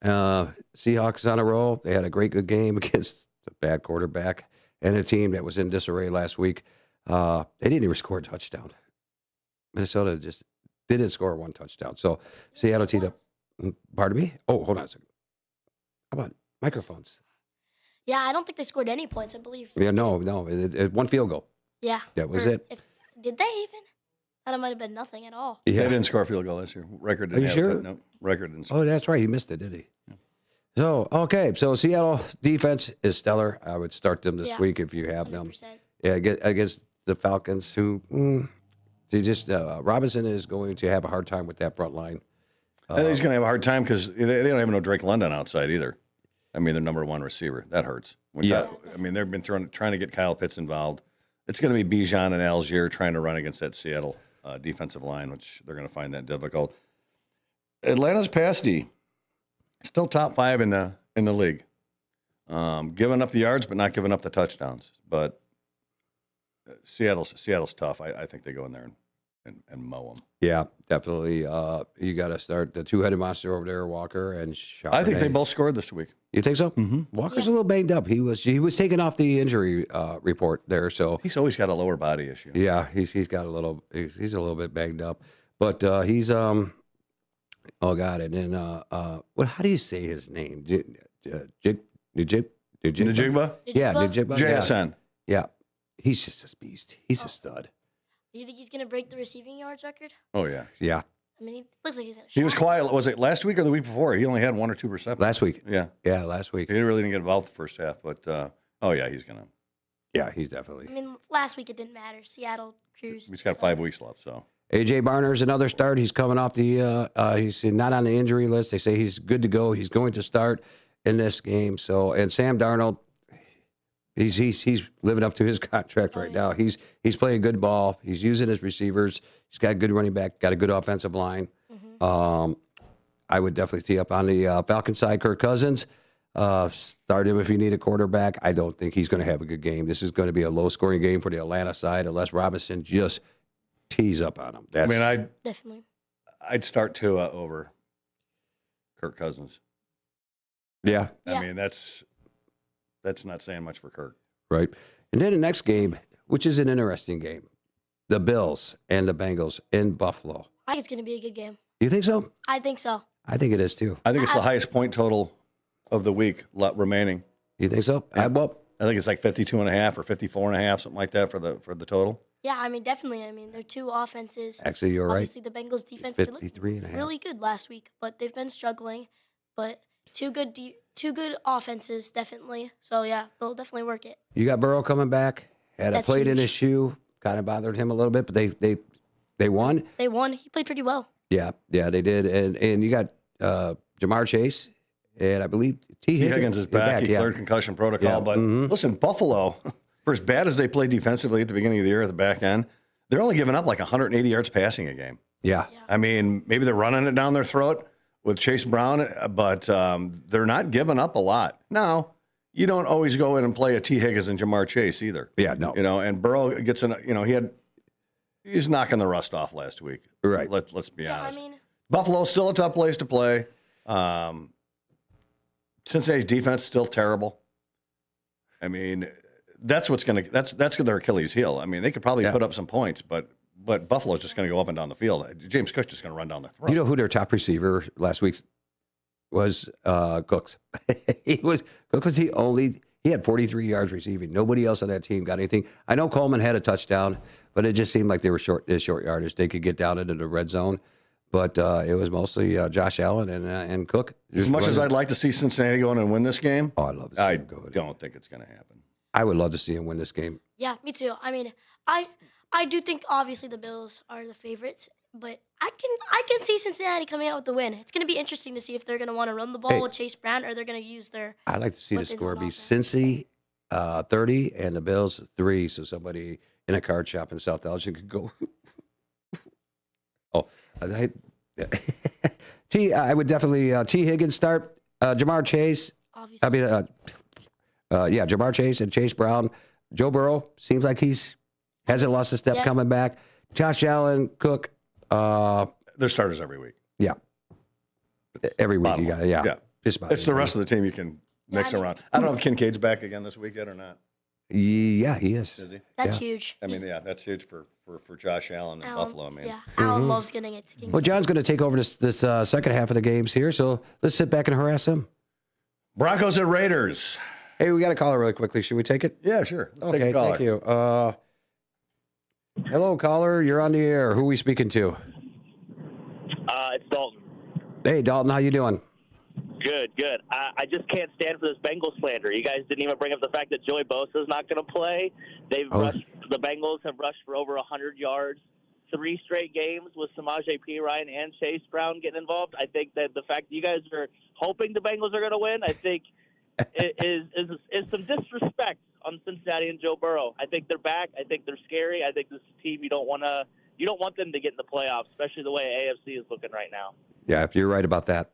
Seahawks on a roll. They had a good game against a bad quarterback and a team that was in disarray last week. They didn't even score a touchdown. Minnesota just didn't score 1 touchdown. So Seattle teed up. Pardon me? Oh, hold on a second. How about microphones? Yeah, I don't think they scored any points, I believe. Yeah, no. 1 field goal. Yeah. That was Or it. Did they even? That might have been nothing at all. They Yeah. didn't score a field goal this year. Record Are didn't you have sure? that. No, record didn't score. Oh, that's right. He missed it, did he? Yeah. So, okay. So Seattle defense is stellar. I would start them this week if you have them. 100%. Yeah, against the Falcons, who they just Robinson is going to have a hard time with that front line. I think he's going to have a hard time because they don't have no Drake London outside either. I mean, their number 1 receiver. That hurts. I mean, they've been trying to get Kyle Pitts involved. It's going to be Bijan and Algier trying to run against that Seattle defensive line, which they're going to find that difficult. Atlanta's pass D, still top 5 in the league. Giving up the yards, but not giving up the touchdowns. But Seattle's tough. I think they go in there and mow them. Yeah, definitely. You got to start the 2-headed monster over there, Walker and Charbonnet. I think they both scored this week. You think so? Mm-hmm. Walker's a little banged up. He was taken off the injury report there, so He's always got a lower body issue. yeah, he's got a little he's a little bit banged up, but he's oh god, and then what? How do you say his name? Najigba? Najigba? Yeah, Najigba. JSN. Yeah, he's just a beast. He's a stud. Do you think he's going to break the receiving yards record? Oh, yeah. Yeah, I mean, he looks like he's going to He was quiet. Was it last week or the week before? He only had 1 or 2 receptions. last week. Yeah. Yeah, last week. He really didn't get involved the first half, but he's going to. Yeah, he's definitely. I mean, last week it didn't matter. Seattle cruised. He's got 5 weeks left, so. AJ Barner's another start. He's coming off the. He's not on the injury list. They say he's good to go. He's going to start in this game. So, and Sam Darnold, he's living up to his contract right now. He's playing good ball. He's using his receivers. He's got a good running back. Got a good offensive line. I would definitely tee up on the Falcon side. Kirk Cousins, start him if you need a quarterback. I don't think he's going to have a good game. This is going to be a low-scoring game for the Atlanta side unless Robinson just tees up on him. Definitely. I'd start Tua over Kirk Cousins. Yeah. Yeah. I mean, that's not saying much for Kirk. Right. And then the next game, which is an interesting game, the Bills and the Bengals in Buffalo. I think it's going to be a good game. You think so? I think so. I think it is too. I think it's the highest point total of the week remaining. You think so? Yeah. Well, I think it's like 52.5 or 54.5, something like that for the total. Yeah, I mean, definitely. I mean, they're 2 offenses. actually, you're right. Obviously, the Bengals defense they looked 53 and a half. really good last week, but they've been struggling. But two good offenses, definitely. So yeah, they'll definitely work it. You got Burrow coming back. Had a That's plate in huge. his shoe. Kind of bothered him a little bit, but they won. They won. He played pretty well. Yeah, they did. And you got Jamar Chase, and I believe T. Higgins is back. He cleared concussion protocol. Yeah. But listen, Buffalo, for as bad as they played defensively at the beginning of the year at the back end, they're only giving up like 180 yards passing a game. Yeah. I mean, maybe they're running it down their throat with Chase Brown, but they're not giving up a lot. Now, you don't always go in and play a T. Higgins and Jamar Chase either. Yeah, no. You know, and Burrow gets in, he's knocking the rust off last week. Right. Let's be Yeah, honest. I mean, Buffalo's still a tough place to play. Cincinnati's defense still terrible. I mean, that's their Achilles heel. I mean, they could probably put up some points, but Buffalo's just going to go up and down the field. James Cook's just going to run down the throat. You know who their top receiver last week was? Cooks. He had 43 yards receiving. Nobody else on that team got anything. I know Coleman had a touchdown, but it just seemed like they were short yardage. They could get down into the red zone, but it was mostly Josh Allen and Cook. As much as I'd like to see Cincinnati go in and win this game, I'd love to see him go. Don't think it's going to happen. I would love to see him win this game. yeah, me too. I mean, I do think obviously the Bills are the favorites, but I can see Cincinnati coming out with the win. It's going to be interesting to see if they're going to want to run the ball with Chase Brown or they're going to use their. I'd like to see the weapons score on be offense. Cincy 30 and the Bills 3, so somebody in a card shop in South Elgin could go. I would definitely T. Higgins start, Jamar Chase, Obviously. I mean, Jamar Chase and Chase Brown. Joe Burrow seems like hasn't lost a step Yeah. coming back. Josh Allen, Cook. They're starters every week. Yeah. Every week Bottom you got line. it. Yeah. Yeah. Just about It's the rest of the team you can mix I mean- around. I don't know if Kincaid's back again this week yet or not. Yeah, he is. Is he? That's huge. I mean, yeah, that's huge for Josh Allen and Buffalo, man. Yeah, Allen loves getting it to King. Well, John's going to take over this second half of the games here, so let's sit back and harass him. Broncos and Raiders. Hey, we got a caller really quickly. Should we take it? Yeah, sure. Let's take Okay, a caller. thank you. Hello, caller. You're on the air. Who are we speaking to? It's Dalton. Hey, Dalton. How you doing? Good, good. I just can't stand for this Bengals slander. You guys didn't even bring up the fact that Joey Bosa's not going to play. The Bengals have rushed for over 100 yards, 3 straight games with Samaje Perine and Chase Brown getting involved. I think that the fact that you guys are hoping the Bengals are going to win, I think is some disrespect on Cincinnati and Joe Burrow. I think they're back. I think they're scary. I think this is a team you don't want them to get in the playoffs, especially the way AFC is looking right now. Yeah, if you're right about that.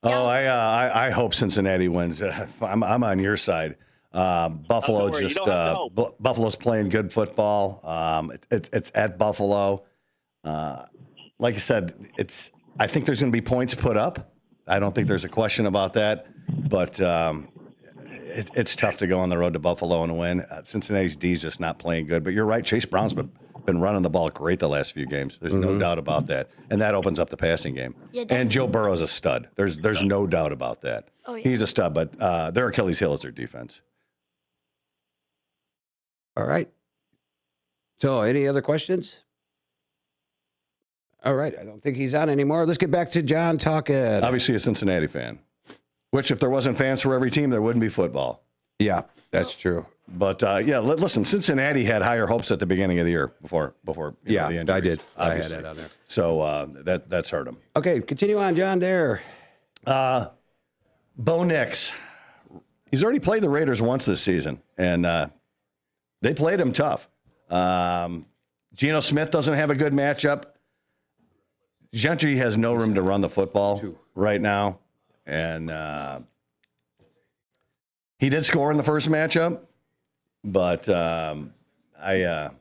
Oh, I hope Cincinnati wins. I'm on your side. Buffalo worry, just you don't have to hope. Buffalo's playing good football. It's at Buffalo. Like I said, I think there's going to be points put up. I don't think there's a question about that. But it's tough to go on the road to Buffalo and win. Cincinnati's D's just not playing good. But you're right. Chase Brown's been running the ball great the last few games. There's no doubt about that. And that opens up the passing game. Yeah, and Joe Burrow's a stud. There's no doubt about that. Oh, yeah. He's a stud, but their Achilles heel is their defense. All right. So, any other questions? All right. I don't think he's on anymore. Let's get back to John talking. Obviously a Cincinnati fan, which if there wasn't fans for every team, there wouldn't be football. Yeah, that's true. But, listen, Cincinnati had higher hopes at the beginning of the year before you know, the injuries. I did. Obviously. I had that on there. So that's hurt them. Okay, continue on, John, there. Bo Nix, he's already played the Raiders once this season, and they played him tough. Geno Smith doesn't have a good matchup. Gentry has no room to run the football right now, and he did score in the first matchup, but I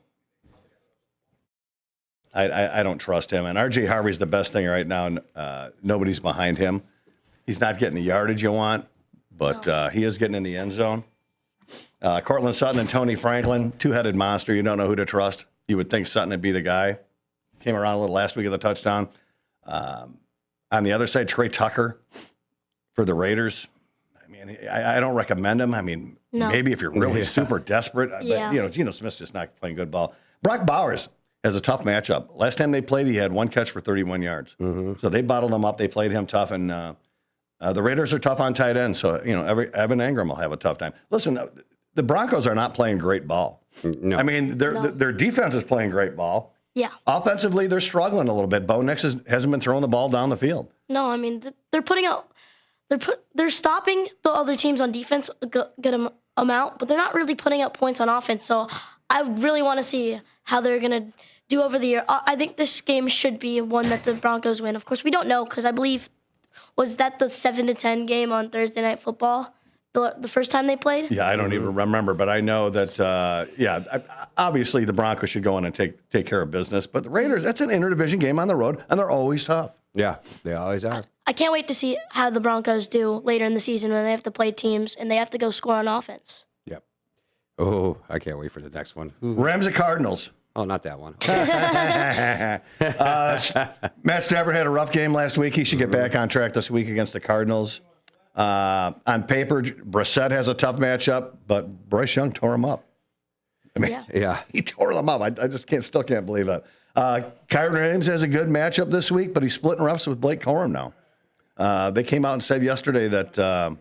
don't trust him. And R.J. Harvey's the best thing right now. Nobody's behind him. He's not getting the yardage you want, but he is getting in the end zone. Cortland Sutton and Tony Franklin, two-headed monster. You don't know who to trust. You would think Sutton would be the guy. Came around a little last week of the touchdown. On the other side, Trey Tucker for the Raiders. I mean, I don't recommend him. I mean, maybe if you're really super desperate. Yeah. But, Geno Smith's just not playing good ball. Brock Bowers has a tough matchup. Last time they played, he had one catch for 31 yards. So they bottled him up. They played him tough. And the Raiders are tough on tight ends. So, Evan Engram will have a tough time. Listen, the Broncos are not playing great ball. No. I mean, their defense is playing great ball. Yeah. Offensively, they're struggling a little bit. Bo Nix hasn't been throwing the ball down the field. No, I mean they're putting out. They're stopping the other teams on defense a good amount, but they're not really putting up points on offense. So I really want to see how they're gonna do over the year. I think this game should be one that the Broncos win. Of course, we don't know because I believe was that the 7-10 game on Thursday Night Football. The first time they played? Yeah, I don't even remember, but I know that, obviously the Broncos should go in and take care of business. But the Raiders, that's an interdivision game on the road, and they're always tough. Yeah, they always are. I can't wait to see how the Broncos do later in the season when they have to play teams and they have to go score on offense. Yep. Oh, I can't wait for the next one. Rams at Cardinals. Oh, not that one. Matt Stafford had a rough game last week. He should get back on track this week against the Cardinals. On paper, Brissett has a tough matchup, but Bryce Young tore him up. I mean, Yeah. he tore them up. I just still can't believe that. Kyron Williams has a good matchup this week, but he's splitting reps with Blake Corum now. They came out and said yesterday that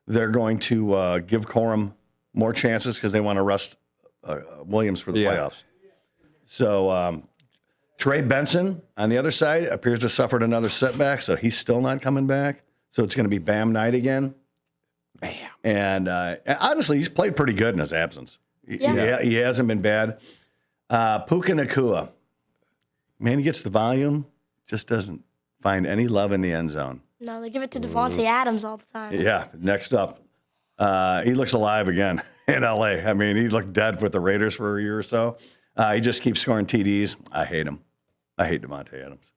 they're going to give Corum more chances because they want to rest Williams for the playoffs. So Trey Benson on the other side appears to have suffered another setback, so he's still not coming back. So it's going to be Bam night again. Bam. And honestly, he's played pretty good in his absence. Yeah. He hasn't been bad. Puka Nacua. Man, he gets the volume, just doesn't find any love in the end zone. No, they give it to Devontae Adams all the time. Yeah, next up. He looks alive again in L.A. I mean, he looked dead with the Raiders for a year or so. He just keeps scoring TDs. I hate him. I hate Devontae Adams.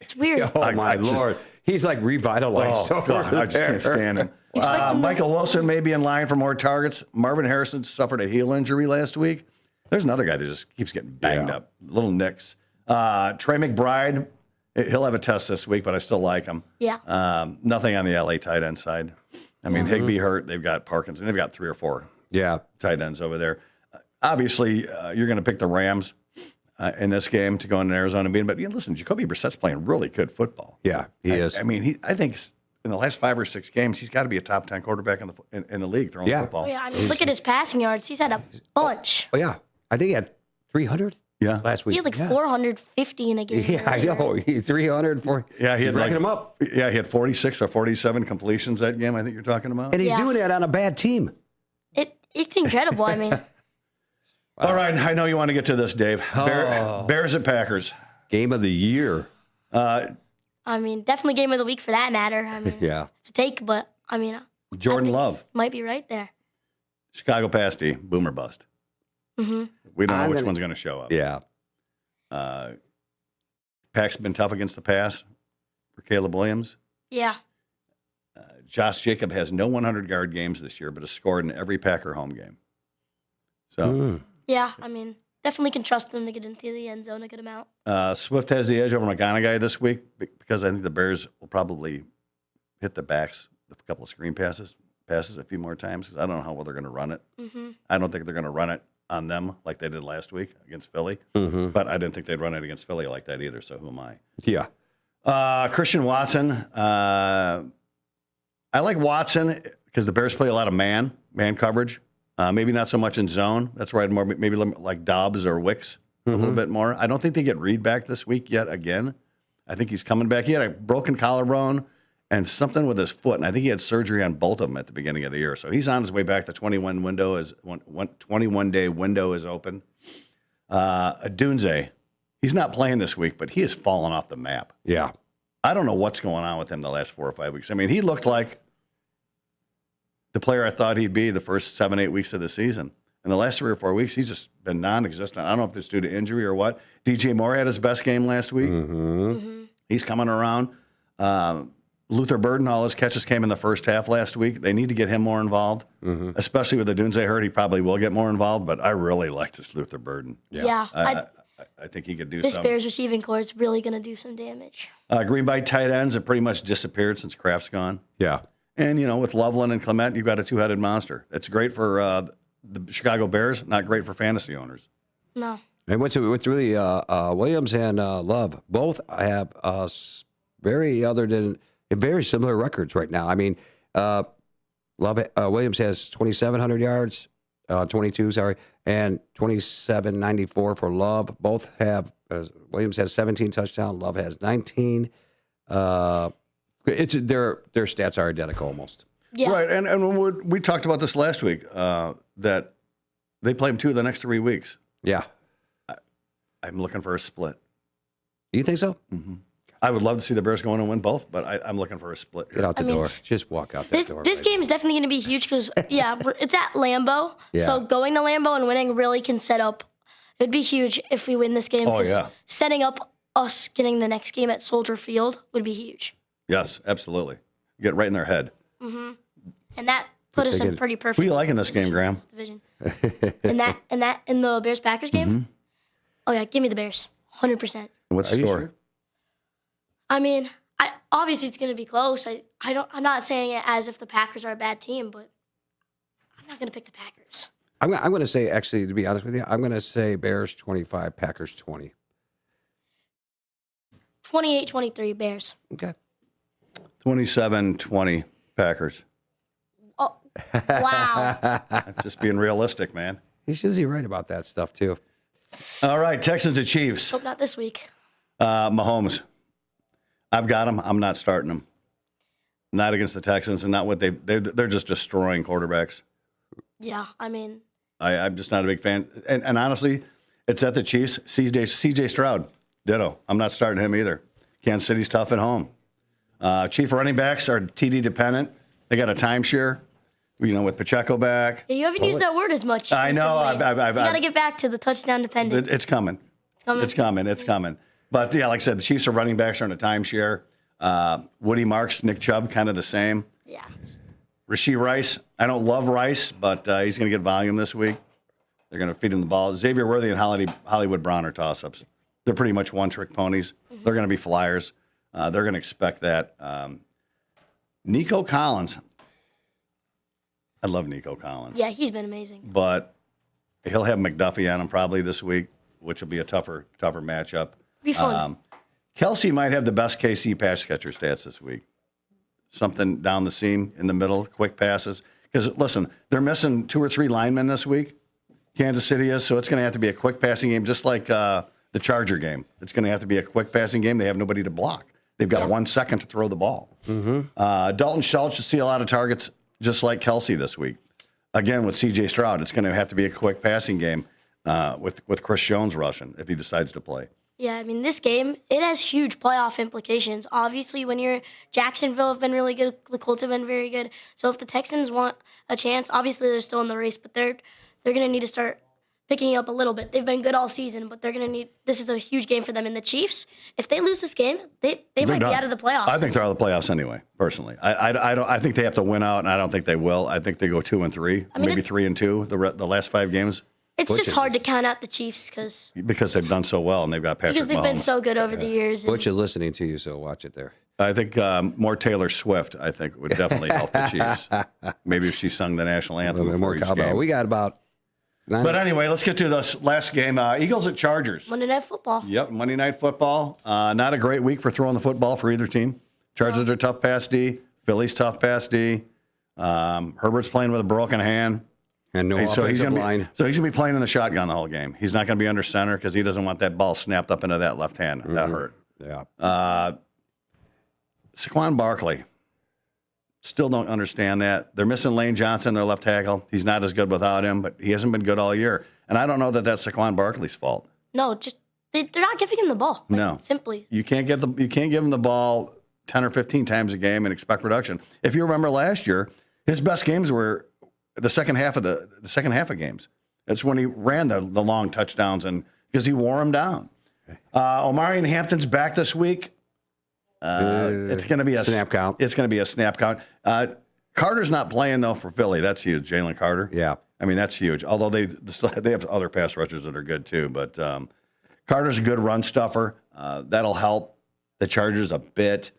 It's weird. Oh, my Lord. He's like revitalized. Oh, God, I just can't stand him. Michael Wilson may be in line for more targets. Marvin Harrison suffered a heel injury last week. There's another guy that just keeps getting banged up. Little nicks. Trey McBride, he'll have a test this week, but I still like him. Yeah. Nothing on the LA tight end side. I mean, Higbee hurt. They've got Parkinson. They've got 3 or 4 tight ends over there. Obviously, you're going to pick the Rams in this game to go into Arizona. But listen, Jacoby Brissett's playing really good football. Yeah, he is. I mean, I think in the last 5 or 6 games, he's got to be a top 10 quarterback in the league throwing football. Oh, yeah, I mean, look at his passing yards. He's had a bunch. Oh, yeah. I think he had 300 last week. He had like 450 in a game. Yeah, I know. He 300. Yeah, he had racking them up. Yeah, he had 46 or 47 completions that game, I think you're talking about. And he's doing that on a bad team. It's incredible. I mean, all right, I know you want to get to this, Dave. Bears at Packers. Game of the year. I mean, definitely game of the week for that matter. I mean, it's a take, but I mean, Jordan Love might be right there. Chicago pass D, boom or bust. Mm-hmm. We don't know which one's going to show up. Yeah. Pack's been tough against the pass for Caleb Williams. Yeah. Josh Jacob has no 100-yard games this year, but has scored in every Packer home game. So, yeah, I mean, definitely can trust them to get into the end zone a good amount. Swift has the edge over McGonaghy this week because I think the Bears will probably hit the backs with a couple of screen passes a few more times because I don't know how well they're going to run it. Mm-hmm. I don't think they're going to run it on them like they did last week against Philly. But I didn't think they'd run it against Philly like that either, so who am I? Yeah. Christian Watson. I like Watson because the Bears play a lot of man coverage. Maybe not so much in zone. That's where I'd more maybe like Dobbs or Wicks a little bit more. I don't think they get Reed back this week yet again. I think he's coming back. He had a broken collarbone and something with his foot, and I think he had surgery on both of them at the beginning of the year. So he's on his way back. The 21-day window is open. Dunze, he's not playing this week, but he has fallen off the map. Yeah. I don't know what's going on with him the last 4 or 5 weeks. I mean, he looked like the player I thought he'd be the first 7-8 weeks of the season. In the last 3 or 4 weeks, he's just been non-existent. I don't know if it's due to injury or what. DJ Moore had his best game last week. He's coming around. Luther Burden, all his catches came in the first half last week. They need to get him more involved, especially with the Dunze hurt. He probably will get more involved, but I really like this Luther Burden. Yeah. I think he could do this something. Bears receiving core is really going to do some damage. Green Bay tight ends have pretty much disappeared since Kraft's gone. Yeah. And, with Loveland and Clement, you've got a two-headed monster. It's great for the Chicago Bears, not great for fantasy owners. No. And what's really Williams and Love both have very similar records right now. I mean, Williams has 2,700 yards, 22, and 2,794 for Love. Both have Williams has 17 touchdowns. Love has 19. Their stats are identical almost. Yeah. Right, and we talked about this last week that they play them 2 of the next 3 weeks. Yeah. I'm looking for a split. You think so? Mm-hmm. I would love to see the Bears go in and win both, but I'm looking for a split here. Get out the door. Just walk out that door. This game is definitely going to be huge because, it's at Lambeau. Yeah. So going to Lambeau and winning really can set up. It would be huge if we win this game. Oh, yeah. Setting up us getting the next game at Soldier Field would be huge. Yes, absolutely. Get right in their head. Mm-hmm. And that put us in pretty perfect. Who are you liking this game, Graham? Division. in the Bears-Packers game? Mm-hmm. Oh, yeah, give me the Bears. 100%. What's the score? Sure? I mean, obviously it's going to be close. I'm not saying it as if the Packers are a bad team, but I'm not going to pick the Packers. I'm going to say, actually, to be honest with you, I'm going to say Bears 25, Packers 20. 28-23 Bears. Okay. 27-20 Packers. Oh, wow. Just being realistic, man. He's usually right about that stuff, too. All right, Texans and Chiefs. Hope not this week. Mahomes. I've got him. I'm not starting him. Not against the Texans, and not what they're just destroying quarterbacks. Yeah, I mean. I'm just not a big fan. And honestly, it's at the Chiefs. CJ Stroud, ditto. I'm not starting him either. Kansas City's tough at home. Chief running backs are TD dependent. They got a timeshare. with Pacheco back. Yeah, you haven't used that word as much. I know. recently. I've You got to get back to the touchdown dependent. It's coming. It's coming. But, yeah, like I said, the Chiefs are running backs are in a timeshare. Woody Marks, Nick Chubb, kind of the same. Yeah. Rashee Rice, I don't love Rice, but he's going to get volume this week. They're going to feed him the ball. Xavier Worthy and Hollywood Brown are toss-ups. They're pretty much one-trick ponies. Mm-hmm. They're going to be flyers. They're going to expect that. Nico Collins. I love Nico Collins. Yeah, he's been amazing. But he'll have McDuffie on him probably this week, which will be a tougher matchup. Be fun. Kelsey might have the best KC pass catcher stats this week. Something down the seam, in the middle, quick passes. Because, listen, they're missing 2 or 3 linemen this week. Kansas City is, so it's going to have to be a quick passing game, just like the Charger game. It's going to have to be a quick passing game. They have nobody to block. They've got 1 second to throw the ball. Mm-hmm. Dalton Schultz should see a lot of targets, just like Kelsey this week. Again, with C.J. Stroud, it's going to have to be a quick passing game with Chris Jones rushing if he decides to play. Yeah, I mean, this game, it has huge playoff implications. Obviously, when you're Jacksonville have been really good, the Colts have been very good. So if the Texans want a chance, obviously they're still in the race, but they're going to need to start picking up a little bit. They've been good all season, but they're going to need – this is a huge game for them. And the Chiefs, if they lose this game, they might be out of the playoffs. I think they're out of the playoffs anyway, personally. I think they have to win out, and I don't think they will. I think they go 2-3, maybe 3-2 the last 5 games. It's just hard to count out the Chiefs because they've done so well, and they've got Patrick Mahomes. Because they've been so good over the years. Butch is listening to you, so watch it there. I think more Taylor Swift, I think, would definitely help the Chiefs. Maybe if she sung the national anthem before each game. We got about 9. But anyway, let's get to this last game. Eagles at Chargers. Monday Night Football. Yep, Monday Night Football. Not a great week for throwing the football for either team. Chargers are tough pass D. Philly's tough pass D. Herbert's playing with a broken hand. And no offensive line. So he's going to be playing in the shotgun the whole game. He's not going to be under center because he doesn't want that ball snapped up into that left hand. Mm-hmm. That hurt. Yeah. Saquon Barkley. Still don't understand that. They're missing Lane Johnson, their left tackle. He's not as good without him, but he hasn't been good all year. And I don't know that that's Saquon Barkley's fault. No, just they're not giving him the ball. No. Simply. You can't give him the ball 10 or 15 times a game and expect production. If you remember last year, his best games were the second half of games. That's when he ran the long touchdowns and because he wore them down. Omari and Hampton's back this week. It's going to be a snap count. It's going to be a snap count. Carter's not playing though for Philly. That's huge. Jalen Carter. Yeah. I mean that's huge. Although they have other pass rushers that are good too, but Carter's a good run stuffer. That'll help the Chargers a bit.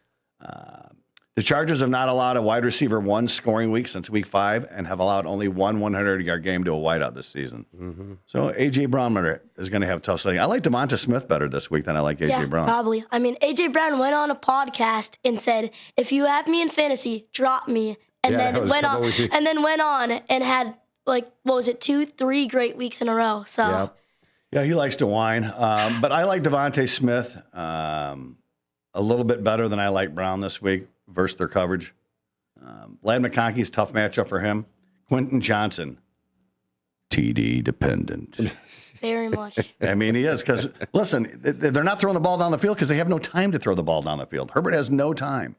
The Chargers have not allowed a wide receiver 1 scoring week since week 5 and have allowed only 1 100-yard game to a wideout this season. Mm-hmm. So A.J. Brown is going to have a tough sledding. I like Devonta Smith better this week than I like A.J. Brown. Probably. I mean, A.J. Brown went on a podcast and said, if you have me in fantasy, drop me. And then went on and had, 2-3 great weeks in a row. So Yeah, he likes to whine. But I like Devonta Smith a little bit better than I like Brown this week versus their coverage. Lad McConkey's tough matchup for him. Quentin Johnson, TD dependent. Very much. I mean, he is because, listen, they're not throwing the ball down the field because they have no time to throw the ball down the field. Herbert has no time.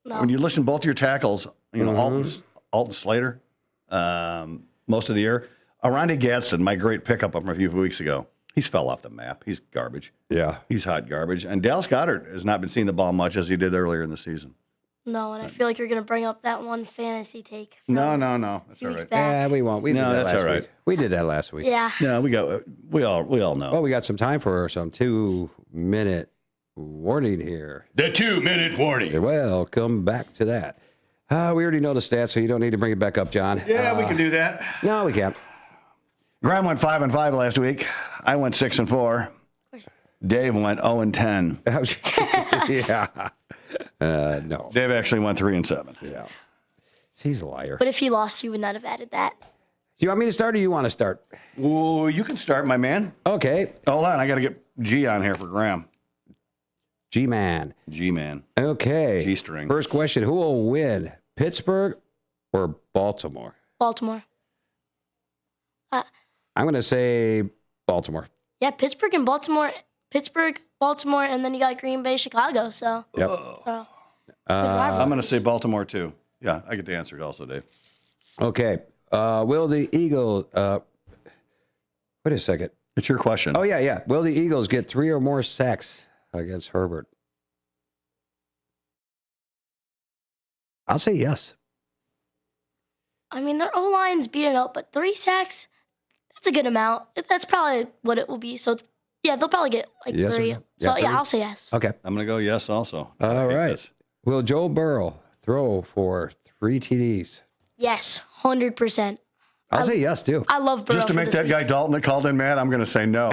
No. When you listen to both your tackles, Alton Slater, most of the year. Aronde Gadsden, my great pickup from a few weeks ago. He's fell off the map. He's garbage. Yeah. He's hot garbage. And Dallas Goedert has not been seeing the ball much as he did earlier in the season. No, and I feel like you're going to bring up that one fantasy take. No. That's all right. Yeah, we won't. That's all right. We did that last week. Yeah. No, we all know. Well, we got some time for some 2-minute warning here. The 2-minute warning. Welcome back to that. We already know the stats, so you don't need to bring it back up, John. Yeah, we can do that. No, we can't. Graham went 5-5 last week. I went 6-4. Dave went 0-10. Yeah. No. Dave actually went 3-7. Yeah. He's a liar. But if he lost, you would not have added that. Do you want me to start or you want to start? Well, you can start, my man. Okay. Hold on. I got to get G on here for Graham. G-Man. G-Man. Okay. G-string. First question. Who will win, Pittsburgh or Baltimore? Baltimore. I'm going to say Baltimore. Yeah, Pittsburgh, Baltimore, and then you got Green Bay, Chicago. So, Yep. good rivalry. I'm going to say Baltimore, too. Yeah, I get the answer also, Dave. Okay. Will the Eagles... wait a second. It's your question. Oh, yeah. Will the Eagles get 3 or more sacks against Herbert? I'll say yes. I mean, their O-line's beaten up, but 3 sacks, that's a good amount. That's probably what it will be. So, yeah, they'll probably get like Yes or 3. no? So, Yeah, yeah, 3? I'll say yes. Okay. I'm going to go yes also. All right. Will Joe Burrow throw for 3 TDs? Yes, 100%. I'll say yes, too. I love Burrow. Just to make that guy Dalton that called in mad, I'm going to say no.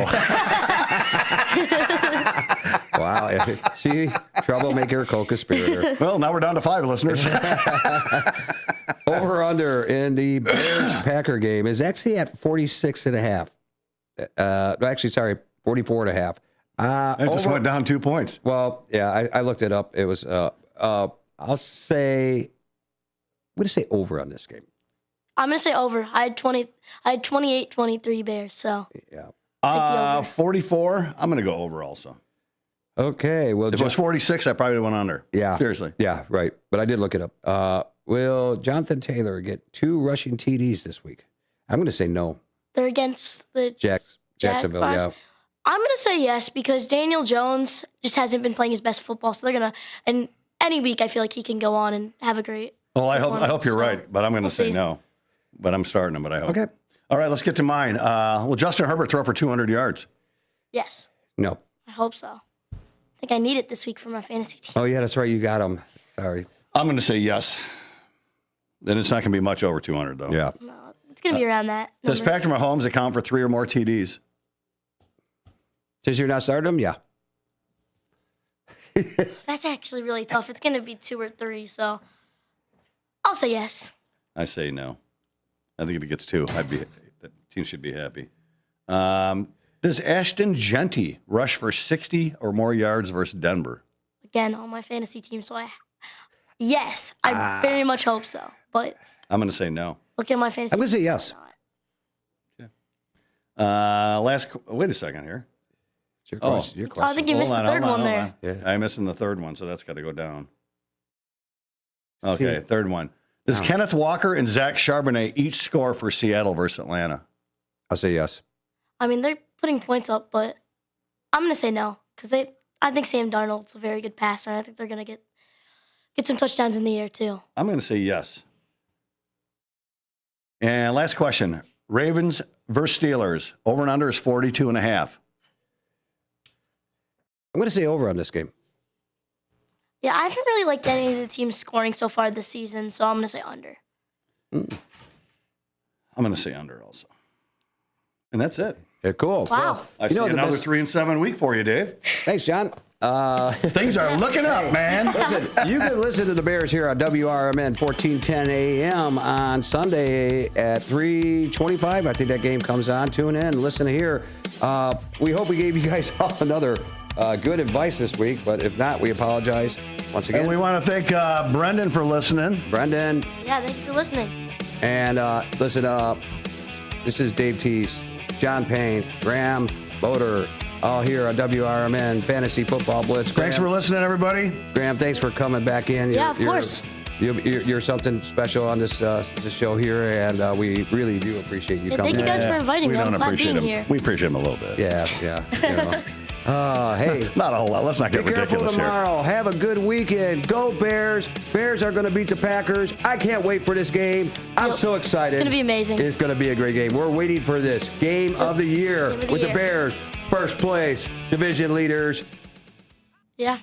Wow. See? Troublemaker, co-conspirator. Well, now we're down to 5 listeners. Over-under in the Bears-Packer game is actually at 46.5. Actually, sorry, 44.5. It just went down 2 points. Well, yeah, I looked it up. It was, I'll say, I'm going to say over on this game. I'm going to say over. I had 28-23 Bears, so. Yeah. Take the over. 44, I'm going to go over also. Okay. Well, If it was 46, I probably went under. Yeah. Seriously. Yeah, right. But I did look it up. Will Jonathan Taylor get 2 rushing TDs this week? I'm going to say no. They're against the Jacksonville, Jaguars. yeah. I'm going to say yes because Daniel Jones just hasn't been playing his best football. So they're going to, and any week I feel like he can go on and have a great Well, I hope you're so right, but I'm going to we'll say see. no. But I'm starting him, but I hope. Okay. All right, let's get to mine. Will Justin Herbert throw for 200 yards? Yes, No. I hope so. I think I need it this week for my fantasy team. Oh, yeah, that's right. You got him. Sorry. I'm going to say yes. Then it's not going to be much over 200, though. Yeah. No, it's going to be around that Does number. Patrick Mahomes account for 3 or more TDs? Since you're not starting him, yeah. That's actually really tough. It's going to be 2 or 3, so I'll say yes. I say no. I think if he gets 2, the team should be happy. Does Ashton Genty rush for 60 or more yards versus Denver? Again, on my fantasy team, so yes, I very much hope so. But I'm going to say no. look at my fantasy I'm going to say team. yes. Wait a second here. It's your question. Your question. I think you missed the third one there. Yeah. I'm missing the third one, so that's got to go down. Okay, See, third one. Does Kenneth Walker and Zach Charbonnet each score for Seattle versus Atlanta? I'll say yes. I mean, they're putting points up, but I'm going to say no because I think Sam Darnold's a very good passer, and I think they're going to get some touchdowns in the air too. I'm going to say yes. And last question. Ravens versus Steelers. Over and under is 42.5. I'm going to say over on this game. Yeah, I haven't really liked any of the teams scoring so far this season, so I'm going to say under. I'm going to say under also. And that's it. Yeah, cool. Wow. I see another 3-7 week for you, Dave. Thanks, John. Things are looking up, man. Listen, you can listen to the Bears here on WRMN 1410 AM on Sunday at 3:25. I think that game comes on. Tune in, listen here. We hope we gave you guys all another good advice this week, but if not, we apologize once again. And we want to thank Brendan for listening. Brendan. Yeah, thank you for listening. And listen, this is Dave Teese, John Payne, Graham Boder, all here on WRMN Fantasy Football Blitz. Graham, Thanks for listening, everybody. Graham, thanks for coming back in. Yeah, of course. You're something special on this show here, and we really do appreciate you coming. Thank you guys for inviting me. We I'm don't glad appreciate being him. here. We appreciate him a little bit. Yeah. You know. Hey. Not a whole lot. Let's not get Be careful ridiculous here. tomorrow. Have a good weekend. Go Bears. Bears are going to beat the Packers. I can't wait for this game. I'm Yep. so excited. It's going to be amazing. It's going to be a great game. We're waiting for this game of the year Game of the with the year. Bears. First place, division leaders. Yeah.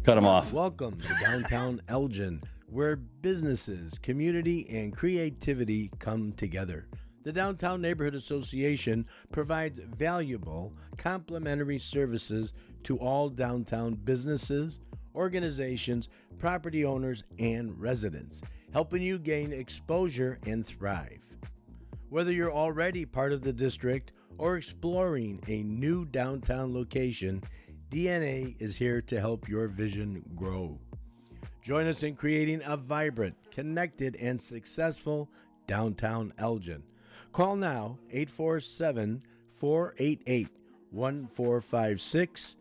Cut him off. Welcome to downtown Elgin, where businesses, community, and creativity come together. The Downtown Neighborhood Association provides valuable, complimentary services to all downtown businesses, organizations, property owners, and residents, helping you gain exposure and thrive. Whether you're already part of the district or exploring a new downtown location, DNA is here to help your vision grow. Join us in creating a vibrant, connected, and successful downtown Elgin. Call now 847-488-1456